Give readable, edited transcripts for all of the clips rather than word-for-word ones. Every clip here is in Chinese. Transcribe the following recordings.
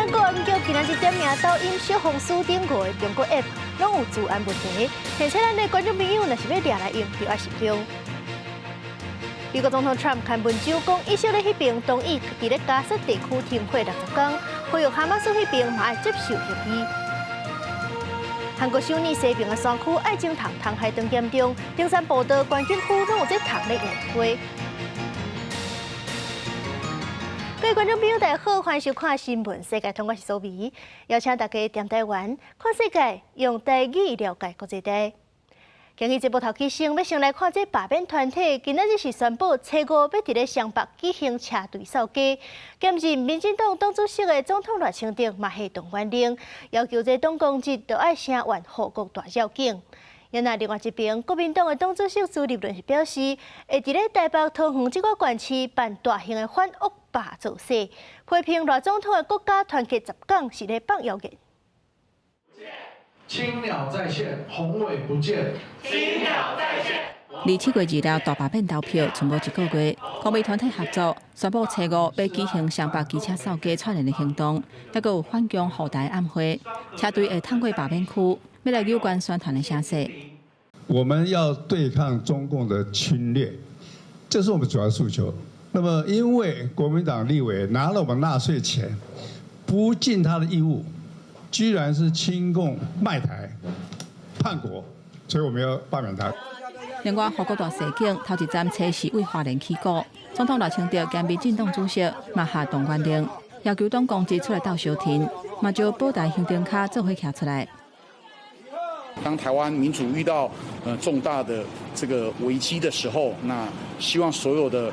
咱国安局今仔日点名抖音小红书顶过的中国 App， 拢有治安问题，而且咱的观众朋友若是要抓来用，就要慎重。美国总统 Trump 看文章讲，以色列迄边同意伫咧加沙地区停火60天，呼吁哈马斯迄边嘛要接受协议。韩国首尔西边的山区爱情塘塘海长严重，登山步道、观景区拢有在塘咧淹花。各位观众朋友，大家好，欢迎收看《新闻世界》，通我是苏眉，邀请大家踮台湾看世界，用台语了解国际大。今日节目头起先，要先来看这罢免团体，今仔日是宣布初五要伫咧双北举行车队扫街。今日民进党党主席的总统赖清德嘛下动员令，要求这党工日都要声援护国大绕境。另外一边，国民党的党主席朱立伦是表示，会伫咧台北桃园这个县市办大型的反恶霸造势，批评赖总统的国家团结十港是咧放谣言。青鸟在线，宏伟不见。青鸟在线。离7月2日大罢免投票剩无1个月，公民团体合作宣布初五要举行双北机车扫街串联的行动，还有反共护台暗会，车队会通过罢免区，要来有关宣传的声势。我们要对抗中共的侵略，这是我们主要诉求。那么，因为国民党立委拿了我们纳税钱，不尽他的义务。居然是亲共卖台叛国，所以我们要罢免他。另外，护国大示警头一站车是为花莲起鼓，总统赖清德兼民进党主席嘛下动员令，要求党公职出来斗相挺，嘛就保台行灯卡做伙徛出来。当台湾民主遇到重大的这个危机的时候，那希望所有的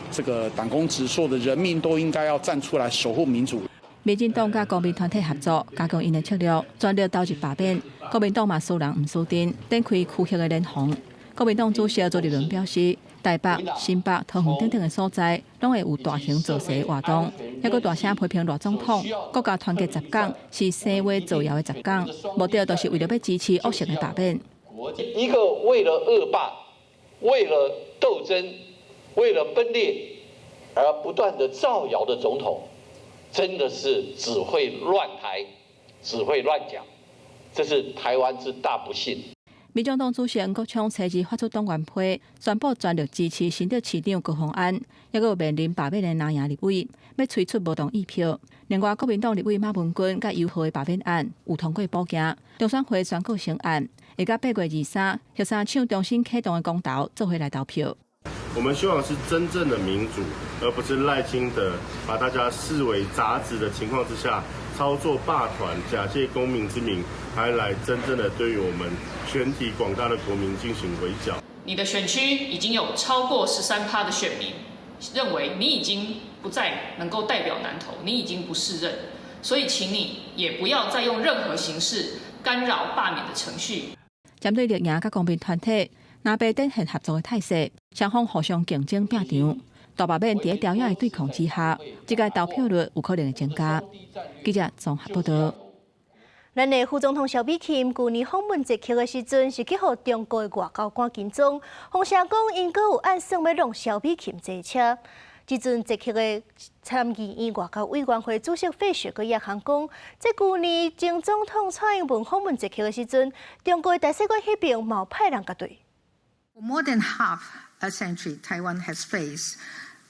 这个党公职所有的人民都应该要站出来守护民主。民进党甲公民团体合作，加强因的策略，全力斗一罢免。国民党嘛输人唔输阵，展开区域的联防。国民党主席朱立伦表示，台北、新北、桃园等等的所在，拢会有大型造势活动，还佫大声批评赖总统，国家团结十港是生话造谣的十港，目的都是为了要支持恶性的罢免。一个为了恶霸、为了斗争、为了分裂而不断的造谣的总统。真的是只会乱台，只会乱讲，这是台湾之大不幸。民众党主席郭昌初日发出党员批，宣布全力支持新的市长高虹安，也有面临罢免的南洋立委，要催出无同意票。另外，国民党立委马文君甲尤浩的罢免案有通过补件，中选会宣告成案，会到8月23协商抢重新启动的公投做回来投票。我们希望是真正的民主，而不是赖清德把大家视为杂质的情况之下，操作霸团，假借公民之名，还来真正的对于我们全体广大的国民进行围剿。你的选区已经有超过13%的选民认为你已经不再能够代表南投，你已经不适任，所以请你也不要再用任何形式干扰罢免的程序。针对绿营甲公民团体。若被展现合作的态势，双方互相竞争拼场，大罢免伫朝野的对抗之下，这个投票率有可能会增加。记者综合报道。咱的副总统萧美琴去年访问捷克的时阵，是去互中国的外交官紧张，风声讲因阁有暗算要让萧美琴坐车。即阵捷克的参议院外交委员会主席费雪阁也行讲，在去年前总统蔡英文访问捷克的时阵，中国的大使馆迄边冇派人甲对。For more than half a century, Taiwan has faced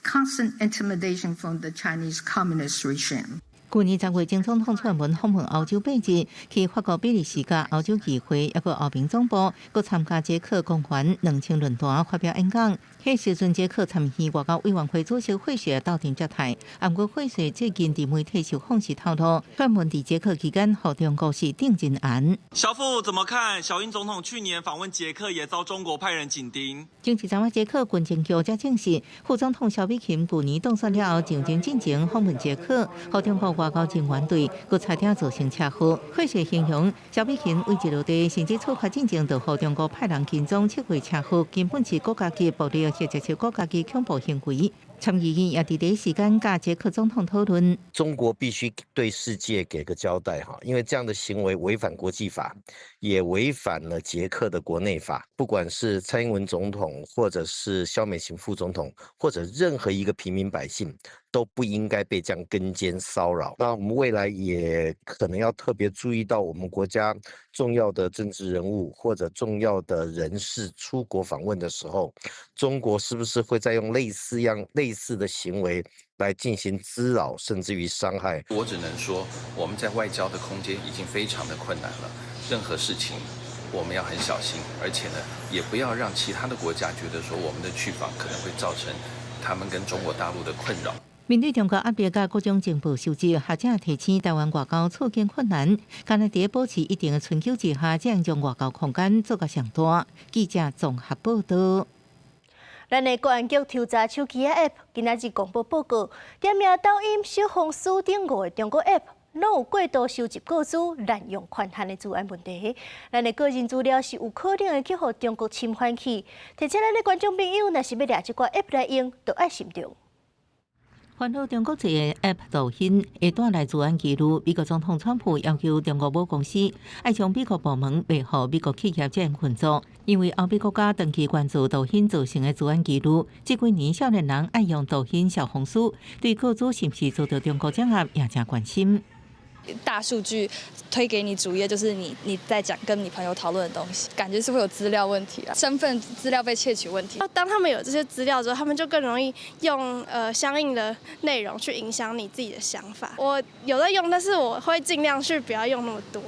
constant intimidation from the Chinese Communist regime. 去年10月，前总统蔡英文访问欧洲8日，去法国比利时甲欧洲议会，抑个欧盟总部，佮参加捷克公园2000论坛发表演讲。迄时阵，捷克参议院外交委员会主席费雪到庭接台，按过费雪最近伫媒体受访时透露，蔡英文伫捷克期间，和中国是定真案。小傅怎么看？小英总统去年访问捷克，也遭中国派人紧盯。政治站捷克军情局才证实，副总统萧美琴去年当选了后，上前进前访问捷克，和中国外交人员对，佮差点造成车祸。费雪形容萧美琴位置落地，甚至出发进前就和中国派人紧张，撤回车祸，根本是国家级暴力，或者是国家级恐怖行为。参议员也伫第一时间甲捷克总统讨论。中国必须对世界给个交代哈，因为这样的行为违反国际法，也违反了捷克的国内法。不管是蔡英文总统，或者是萧美琴副总统，或者任何一个平民百姓，都不应该被这样跟监骚扰。那我们未来也可能要特别注意到，我们国家重要的政治人物或者重要的人士出国访问的时候，中国是不是会再用类似的行为来进行滋扰，甚至于伤害？我只能说，我们在外交的空间已经非常的困难了，任何事情我们要很小心，而且呢，也不要让其他的国家觉得说我们的去访可能会造成他们跟中国大陆的困扰。面对中国压力甲各种情报收集，学者提醒台湾外交处境困难，敢若伫保持一定的春秋之下，才能将外交空间做到上大。记者综合报道。咱的国安局调查手机 App 今仔日公布报告，点名抖音、小红书等5个中国 App， 拢有过度收集个资、滥用权限的治安问题。咱的个人资料是有可能会去互中国侵犯去，提醒咱的观众朋友，若是要掠这寡 App 来用，就要慎重。烦恼中国籍的 App 抖音会带来治安记录。美国总统川普要求中国母公司要将美国部门卖予美国企业这样群组，因为欧美国家长期关注抖音造成的治安记录。这几年少年人爱用抖音、小红书，对个资是不是遭到中国掌握也真关心。大数据推给你主页，就是你在讲跟你朋友讨论的东西，感觉是会有资料问题啊，身份资料被窃取问题。当他们有这些资料之后，他们就更容易用相应的内容去影响你自己的想法。我有在用，但是我会尽量去不要用那么多。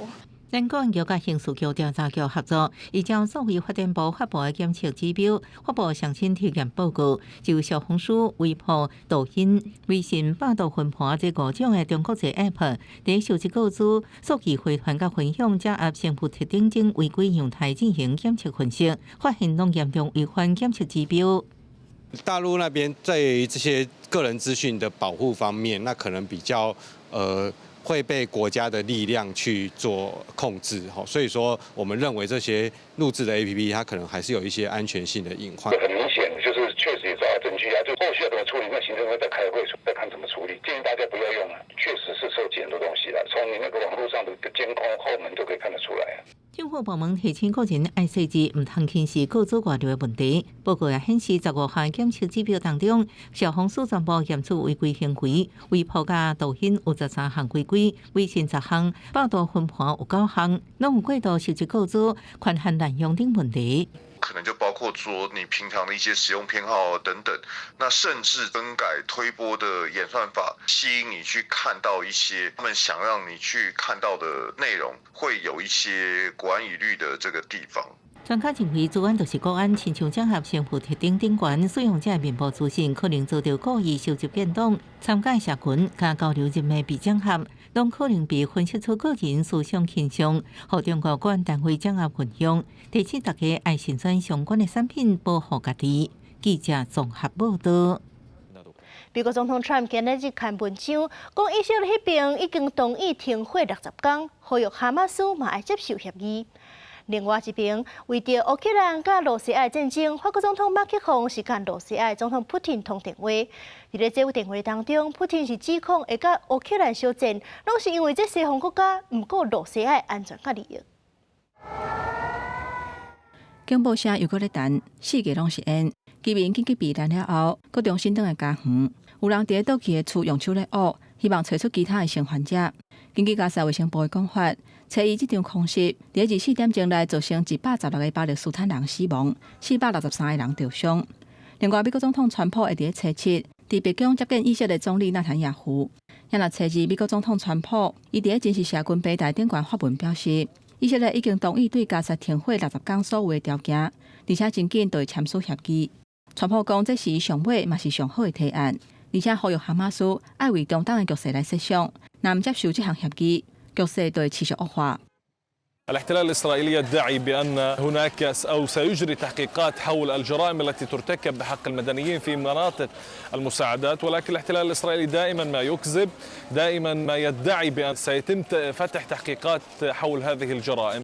咱国安局甲刑事局调查局合作，依照社会发展部发布的检测指标，发布上新体验报告，就小红书、微博、抖音、微信、百度云盘这5种的中国籍 App， 伫收集个资、数据汇传甲分享这 App 成分特定种违规样态进行检测分析，发现拢严重违反检测指标。大陆那边在于这些个人资讯的保护方面，那可能比较会被国家的力量去做控制，所以说我们认为这些录制的 APP 它可能还是有一些安全性的隐患。很明显就是确实也找到证据啊，就后续要怎么处理，那行政会在开会再看怎么处理。建议大家不要用了，确实是收集很多东西了，从你那个网络上的监控后门就可以看得出来。政府部门提醒个人爱设置唔通轻视个资外流的问题。报告也显示，15项检测指标当中，小红书全部验出违规行为，微博甲抖音有13项违规，微信10项，百度云盘有9项，拢有过度收集个资、权限滥用等问题。可能就包括说你平常的一些使用偏好等等，那甚至更改推播的演算法，吸引你去看到一些他们想让你去看到的内容，会有一些国安疑虑的这个地方。专家认为，治安就是国安，亲像整合身份特定顶悬，使用者的面部资讯可能遭到故意收集变动，参加社群加交流人脉被整合，拢可能被分析出个人思想倾向，互中国国安单位掌握分享。提醒大家爱慎选相关的产品，保护家己。记者综合报道。美国总统 Trump 今日刊文章，讲以色列迄边已经同意停火60天，呼吁哈马斯嘛爱接受协议。另外一边，为着乌克兰甲罗西亚战争，法国总统马克龙是甲罗西亚总统普京通电话。伫咧这电话当中，普京是指控会甲乌克兰相战，拢是因为这西方国家毋顾罗西亚安全甲利益。警报声又搁咧弹，4个拢是烟。居民紧急避难了后，搁重新倒来家园。有人伫咧倒去的厝用手咧挖，希望找出其他的生还者。根据加沙卫生部的讲法，查伊这场空袭伫24点钟内造成116个巴勒斯坦人死亡，463个人受伤。另外，美国总统川普会伫初7伫白宫接见以色列总理纳坦雅胡。也若初2，美国总统川普伊伫真实社群平台顶悬发文表示，以色列已经同意对加沙停火60天所有的条件，而且真紧就会签署协议。川普讲，这是上尾嘛是上好的提案，而且呼吁哈马斯爱为中东的局势来设想，若唔接受这项协议，局势就会持续恶化。الاحتلال الإسرائيلي يدعي بأن هناك أو سيجري تحقيقات حول الجرائم التي ترتكب بحق المدنيين في مناطق المساعدات، ولكن الاحتلال الإسرائيلي دائما ما يكذب، دائما ما يدعي بأن سيتم فتح تحقيقات حول هذه الجرائم。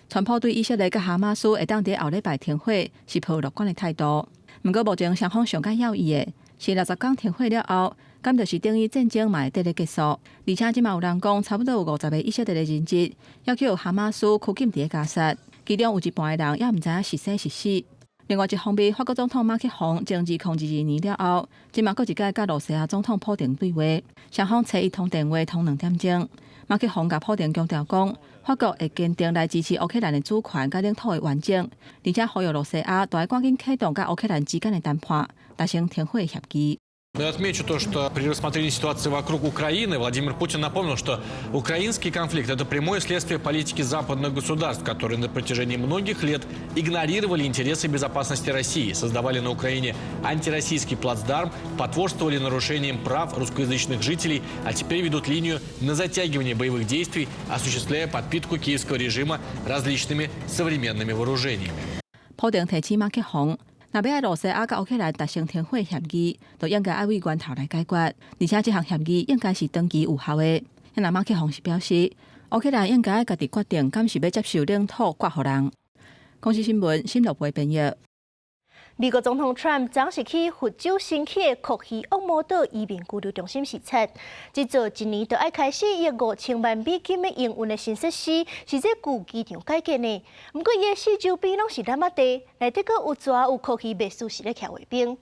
川普对以色列甲哈马斯会当伫后礼拜停火是抱乐观的态度，不过目前双方上较要义的，是60天停火了后，咁就是等于战争嘛会得咧结束。而且即嘛有人讲，差不多有50个以色列人质要求哈马斯拘禁伫加沙，其中有一半的人也毋知影是生是死。另外一方面，法国总统马克宏政治控制2年了后，即嘛搁一届甲罗西亚总统普丁对话，双方找伊通电话通2点钟。马克宏甲普丁强调讲，法国会坚定来支持乌克兰的主权甲领土的完整，而且呼吁罗西亚要赶紧启动甲乌克兰之间的谈判，达成停火协议。Я отмечу то, что при рассмотрении ситуации вокруг Украины Владимир Путин напомнил, что украинский конфликт – это прямое следствие политики западных государств, которые на протяжении многих лет игнорировали интересы безопасности России, создавали на Украине антироссийский плацдарм, потворствовали нарушениям прав русскоязычных жителей, а теперь ведут линию на затягивание боевых действий, осуществляя подпитку киевского режима различными современными вооружениями. 普丁提醒马克宏。若要罗西亚甲乌克兰达成停火协议，就应该爱为源头来解决，而且这项协议应该是长期有效的。那马克宏是表示，乌克兰应该家己决定，敢是要接受领土割予人。公司新闻新乐培编译。美国总统 Trump 昨是去佛州新起的库希恶魔岛移民居留中心视察。这座一年就要开始约5000万美金的营运的新设施，是这旧机场改建的。不过，伊的四周边拢是烂仔地，内底阁有蛇有库希秘书是咧徛卫兵。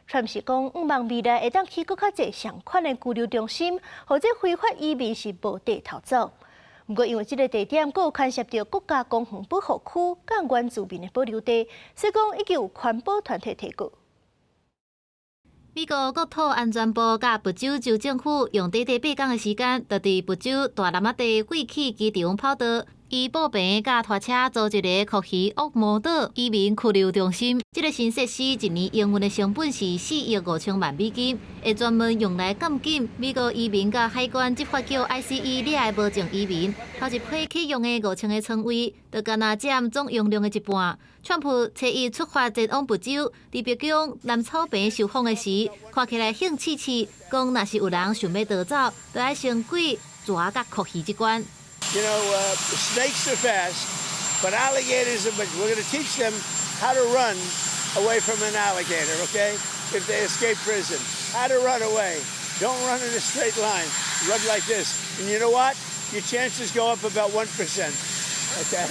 Trump 是讲，希望未来会当起更较侪相款的居留中心，或者非法移民是无地逃走。不过，因为这个地点，阁有牵涉到国家公园保护区、甲原住民的保留地，所以讲已经有环保团体提过。美国国土安全部甲佛州州政府用短短8天的时间，就伫佛州大南仔地废弃机场跑道。以步平甲拖车组一个库希恶魔岛移民拘留中心，这个新设施一年营运的成本是4亿5千万美金，会专门用来监禁美国移民甲海关执法局 ICE 掠的无证移民。头一批启用的5000个床位，就敢若占总容量的一半。川普找伊出发前往佛州，伫白宫南草坪受访的时，看起来兴气气，讲若是有人想要逃走，就要先过蛇甲库希这关。You know, snakes are fast, but alligators are. We're going to teach them how to run away from an alligator. Okay, if they escape prison, how to run away. Don't run in a straight line. Run like this, and you know what? Your chances go up about 1%. Okay,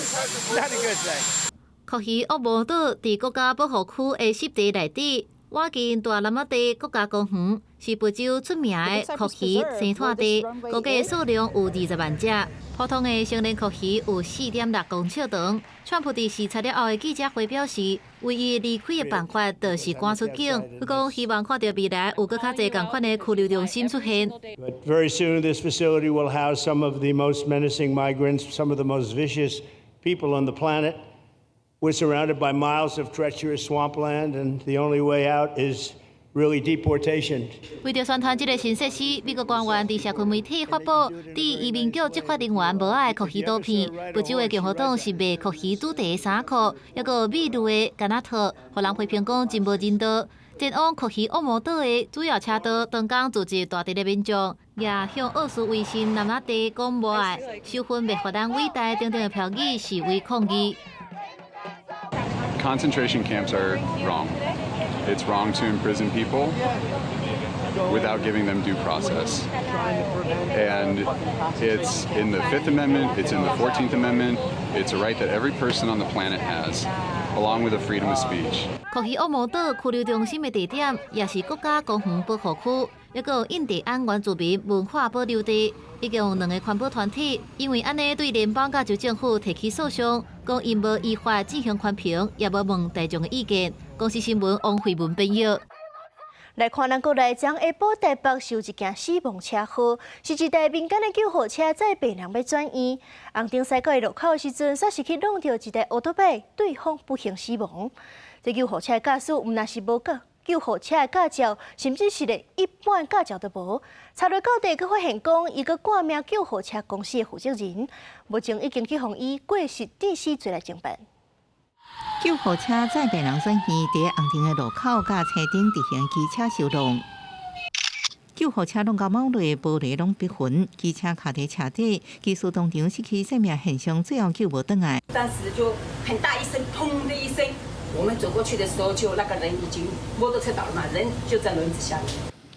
not a good thing. 库希恶魔岛伫国家保护区的湿地内底，靠近大南仔地国家公园，是佛州出名的库希生态地，估计数量有20万只。普通的成年库希有4.6公尺长。川普伫视察了后的记者会表示，唯一离开的办法就是赶出境。佢讲希望看到未来有更较侪同款的拘留中心出现。Very soon, this facility will house some of the most menacing migrants, some of the most vicious people on the planet. We're surrounded by miles of treacherous swampland, and the only way out is really deportation. 为着宣传这个新设施，美国官员伫社区媒体发布，伫移民局执法人员无爱库希刀片，佛州的共和党是卖库希主题的衫裤，还有美女的干仔套，互人批评讲真无人道。前往库希恶魔岛的主要车道，当港组织大地的民众，也向奥斯维辛南仔地讲无爱，收分灭法人伟大等等的标语示威抗议。Concentration camps are wrong. It's wrong to imprison people without giving them due process. And it's in the Fifth Amendment, it's in the 14th Amendment, it's a right that every person on the planet has, along with the freedom of speech. 库希恶魔岛拘留中心的地点，也是国家公园保护区，还有印第安原住民文化保留地。已经有2个环保团体，因为安尼对联邦甲州政府提起诉讼，讲因无依法进行环评，也无问大众的意见。公司新闻王慧文编译。来看咱国内，昨下晡台北受一件死亡车祸，是一台民间的救护车载病人要转院，红顶西角的路口时阵，煞是去撞到一台奥多拜，对方不幸死亡。这救护车的驾驶毋但是无够。救护车的驾照，甚至是连一般驾照都无。查落到底，佮发现讲，伊佮挂名救护车公司的负责人，目前已经去向伊过失致死罪来侦办。救护车载病人转院，伫红顶的路口甲车顶直行机车相撞。救护车弄到某类玻璃拢逼痕，机车卡伫车底，技术当场失去生命现象，最后救无倒来。当时就很大一声，砰的一声。我们走过去的时候，就那个人已经摩托车倒了嘛，人就在轮子下面。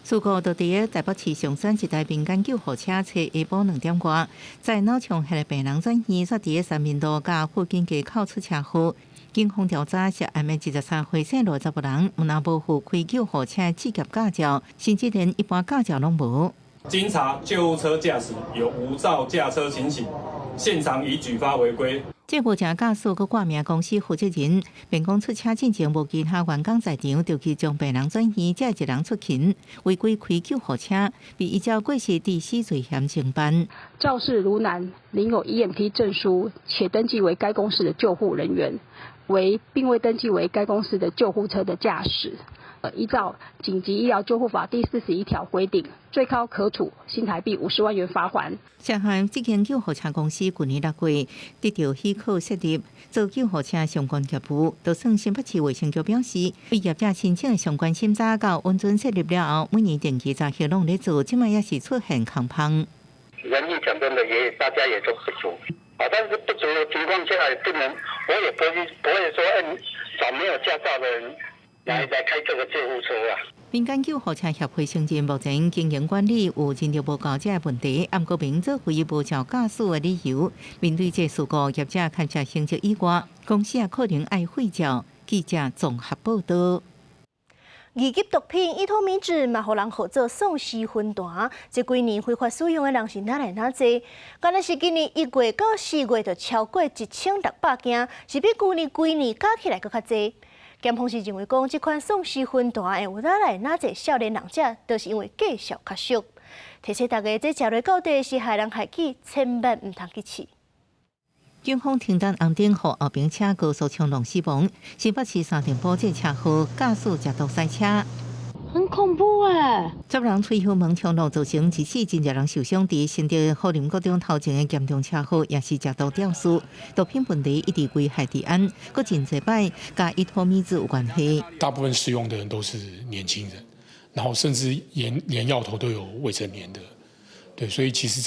事故就伫台北市上山一台民间救护车，下晡2点外，在脑冲下个病人转院，煞伫三民路甲附近街口出车祸。警方调查涉案的23岁姓罗查甫人，有那无负开救护车职业驾照，甚至连一般驾照拢无。经查，救护车驾驶有无照驾车情形，现场已举发违规。这无正驾驶佮挂名公司负责人，便讲出车进前无其他员工在场，就去将病人转院，才一人出勤，违规开救护车，被依照过失致死罪嫌承办。肇事卢男领有 EMT 证书，且登记为该公司的救护人员，并未登记为该公司的救护车的驾驶。依照《紧急医疗救护法》第41条规定，最高可处新台币50万元罚款。涉嫌这间救护车公司去年6月得到许可设立做救护车相关业务，就算新北市卫生局表示，为业者申请的相关审查到温准设立了后，每年定期查核拢在做，今摆也是出现空棚。人力讲真的大家也都不足啊，但是不足的情况下也不能，我也不会说找没有驾照的人。来开这个救护车啊！民间救护车协会承认，目前经营管理有人力无够这个问题，不过明做非无照驾驶的理由。面对这事故，业者看在成绩以外，公司也可能爱会照。记者综合报道。二级毒品伊托米酯嘛，互人号做丧尸分弹。这几年非法使用的人是哪来哪济？敢若是今年1月到4月就超过1600件，是比去年规年加起来搁较济。检方是认为讲，这款丧尸分弹会有哪来哪济少年人者，都是因为计数较俗。提醒大家，这食落到底是害人害己，千万唔通去试。警方停单红灯后后边车高速冲撞死亡，新北市3重埔这车祸驾驶食毒赛车。很恐怖哎！10人吹油门冲撞造成致死真侪人受伤，伫新竹福林国中头前的严重车祸，也是食毒吊死。毒品问题一直危害治安，佫真侪摆甲伊托米酯有关系。大部分使用的人都是年轻人，然后甚至连药头都有未成年的，对，所以其实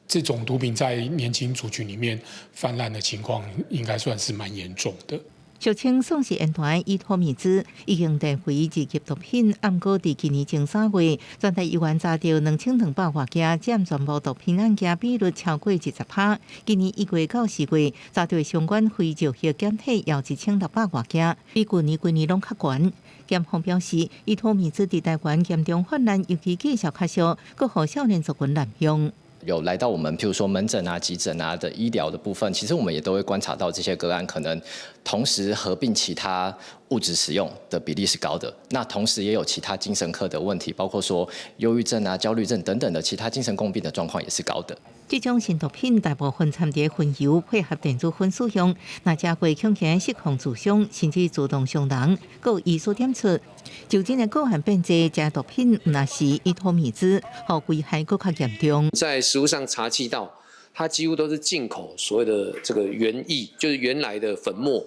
这种毒品在年轻族群里面泛滥的情况，应该算是蛮严重的。俗称丧尸烟团伊托米酯已经定为二级毒品，不过伫今年前3月，全台医院查到2200多件，占全部毒品案件比率超过10%。今年1月到4月，查到相关非药物检体也1600多件，比去年拢较悬。检方表示，伊托米酯伫台湾严重泛滥，尤其计数较俗，佫互少年族群滥用。有来到我们，譬如说门诊啊、急诊啊的医疗的部分，其实我们也都会观察到这些个案可能同时合并其他物质使用的比例是高的。那同时也有其他精神科的问题，包括说忧郁症啊、焦虑症等等的其他精神共病的状况也是高的。这种新毒品大部分掺在混油，配合电子粉使用，那加过恐吓、失控自伤，甚至主动伤人。有医师点出，酒精的个案变多，加毒品那是伊托米酯，和危害更较严重。在食物上查缉到，它几乎都是进口所谓的这个原液，就是原来的粉末。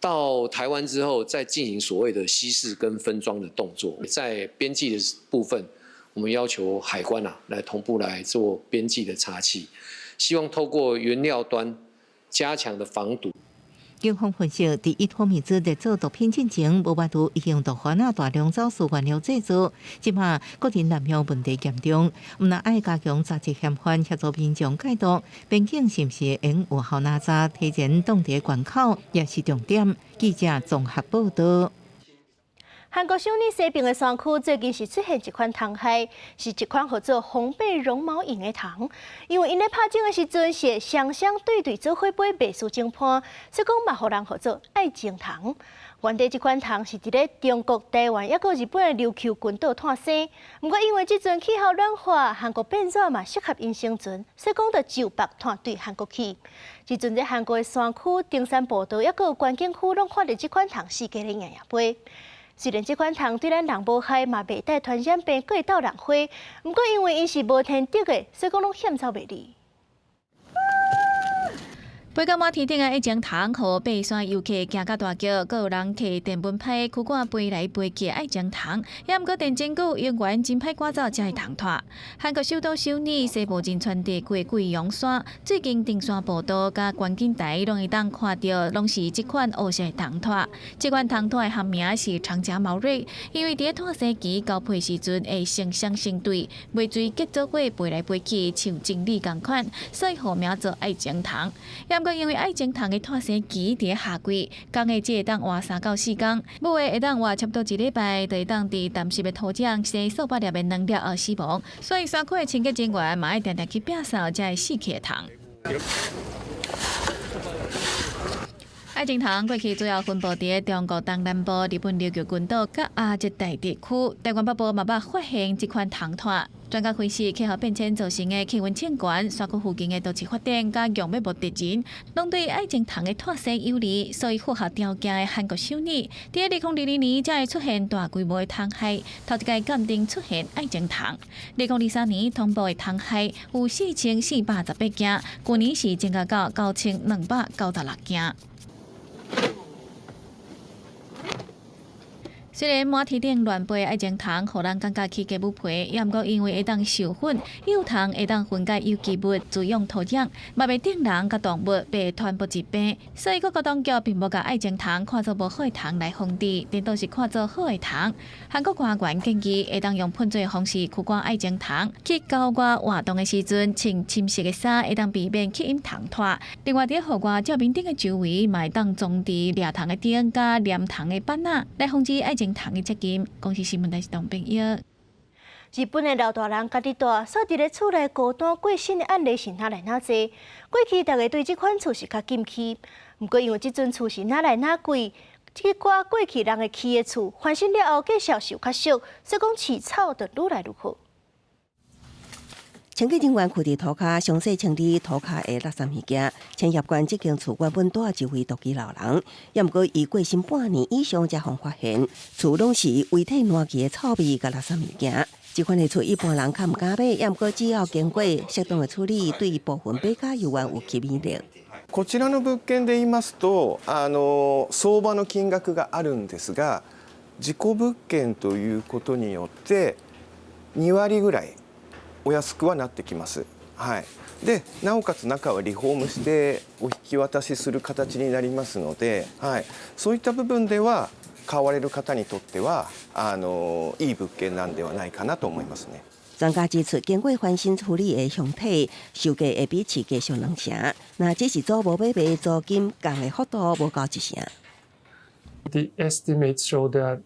到台湾之后，再进行所谓的稀释跟分装的动作。在边际的部分，我们要求海关来同步来做边际的查缉，希望透过原料端加强的防堵。警方分析，伫伊托米酯在做毒品进前，无外度已经毒贩大量走私原料制作，即马个人滥用问题严重，毋但爱加强查缉嫌犯，协助民众戒毒，边境是毋是用有效拿查，提前挡伫关口，也是重点。记者综合报道。韩国首尔西边的山区最近是出现一款虫害，是一款叫做红背绒毛蝇的虫。因为因咧拍种的时阵是双双对做伙飞，袂输正判，所以讲嘛，互人叫做爱情虫。原地这款虫是伫咧中国、台湾抑个日本的琉球群岛诞生。不过因为即阵气候暖化，韩国变热嘛适合因生存，所以讲就就北团对韩国去。即阵在韩国的山区、登山步道抑个观景区，拢看到这款虫世界的影飞。虽然这款虫对咱人无害，嘛袂带传染病，佫会斗人花。不过因为因是无天敌的，所以讲拢险走袂离。北港马天顶的一间堂，和爬山游客行到大桥，阁有人骑电蚊拍驱赶飞来飞去的爱情堂，也毋过电真久，永远真歹赶走才会通脱。韩国首都首尔西部真传地过贵阳山，最近登山步道甲观景台拢会当看到，拢是这款乌色通脱。这款通脱的学名是长甲毛瑞，因为伫脱西期交配时阵会成双成对，尾椎结做伙飞来飞去，像情侣共款，所以号名做爱情堂。因为爱情堂的脱生期伫夏季，工的只会当活3到4天，母的会当活差不多1礼拜，就会当伫淡湿的土壤生数百粒的卵粒而死亡。所以山区的清洁人员嘛要定定去摒扫，才会死去的糖。爱情堂过去主要分布伫中国东南部、日本琉球群岛甲亚热带地区。台湾北部嘛捌发现这款糖脱。专家分析，气候变迁造成的气温升悬、山区附近的都市发展、甲养殖无敌人，拢对爱情糖的脱生有利。所以符合条件的韩国首尔，伫2022年才会出现大规模的糖害，头一届鉴定出现爱情糖。2023年通报的糖害有4418件，去年是增加到9296件。虽然马蹄顶乱飞爱情糖，互人感觉起价不皮，也毋过因为会当授粉，有糖会当分解有机物滋养土壤，嘛袂顶人甲动物被传播疾病，所以各国当局并无甲爱情糖看作无好的糖来防治，颠倒是看作好的糖。韩国官员建议会当用喷水的方式驱赶爱情糖，去郊外活动的时阵穿深色的衫，会当避免吸引糖脱。另外，伫户外照明灯的周围，嘛会当装置掠糖的灯甲黏糖的板仔，来防止爱情糖的接近。公司新闻台是董炳耀。日本的老大人家己大，所伫咧厝内孤单过身的案例是哪来哪济？过去大家对这款厝是较禁忌，不过因为这阵厝是哪来哪贵，这寡过去人会起的厝，翻新了后价销售较俗，所以讲饲草就愈来愈好。清洁人员去伫涂骹详细清理涂骹的垃圾物件。青叶关这间厝原本住一位独居老人，也毋过伊过身半年以上才互发现，厝拢是遗体烂去的臭味甲垃圾物件。这款的厝一般人较毋敢买，也毋过只要经过适当的处理，对部分买家油源有吸引力。こちらの物件で言いますと、相場の金額があるんですが、事故物件ということによって2割ぐらいお安くはなってきます。はい。で、なおかつ中はリフォームしてお引き渡しする形になりますので、はい。そういった部分では買われる方にとってはいい物件なんではないかなと思いますね。专家指出，经过翻新处理的箱体，售价会比市价上2成。那这是租无买卖租金降的幅度无到1成。The estimates show that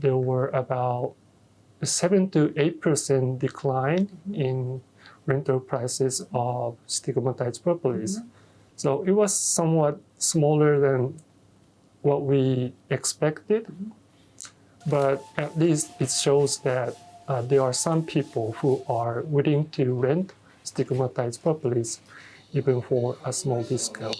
there were about 7 to 8% decline in rental prices of stigmatized propolis. So it was somewhat smaller than what we expected, but at least it shows that there are some people who are willing to rent stigmatized propolis even for a small discount.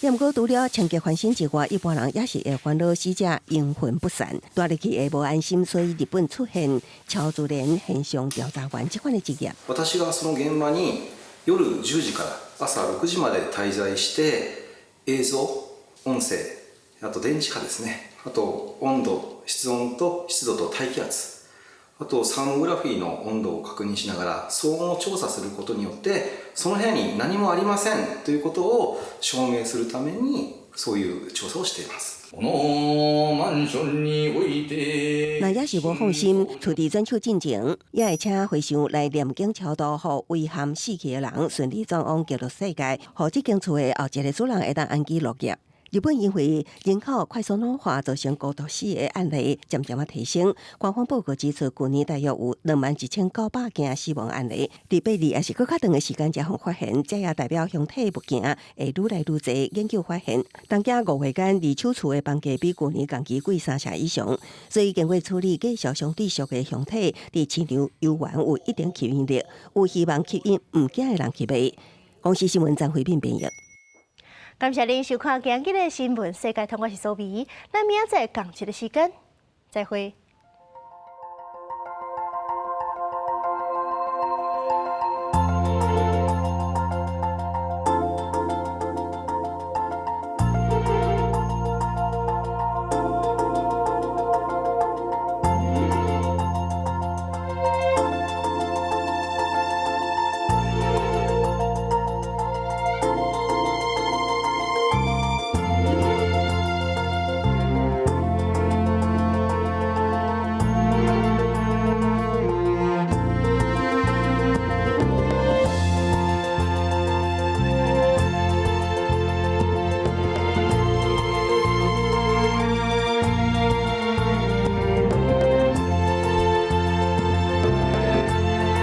也毋过除了清洁翻新之外，一般人也是会烦恼死者阴魂不散，住入去会无安心，所以日本出现超自然现象调查员这款的职业。私がその現場に夜10時から朝6時まで滞在して、映像、音声、あと電磁波ですね、あと温度、室温と湿度と大気圧。あとサーモグラフィーの温度を確認しながら騒音を調査することによってその部屋に何もありませんということを証明するためにそういう調査をしています。那也是无放心，处理转手进前，也会请回收来念经超度，互遗憾死去的人顺利转往极乐世界，互这间厝的后一个主人会当安居乐业。日本因为人口快速老化造成孤独死的案例渐渐提升，官方报告指出，去年大约有21900件死亡案例，伫8日也是更较长的时间才互发现，这也代表凶体物件会愈来愈侪。研究发现，当家5月间二手厝的房价比去年同期贵3成以上，所以经过处理介绍相对俗的凶体，伫市场有缘有一定吸引力，有希望吸引唔惊的人去买。公司新闻张惠斌编译。感谢您收看今日的新闻世界通，我是苏眉，咱明仔载同一个时间再会。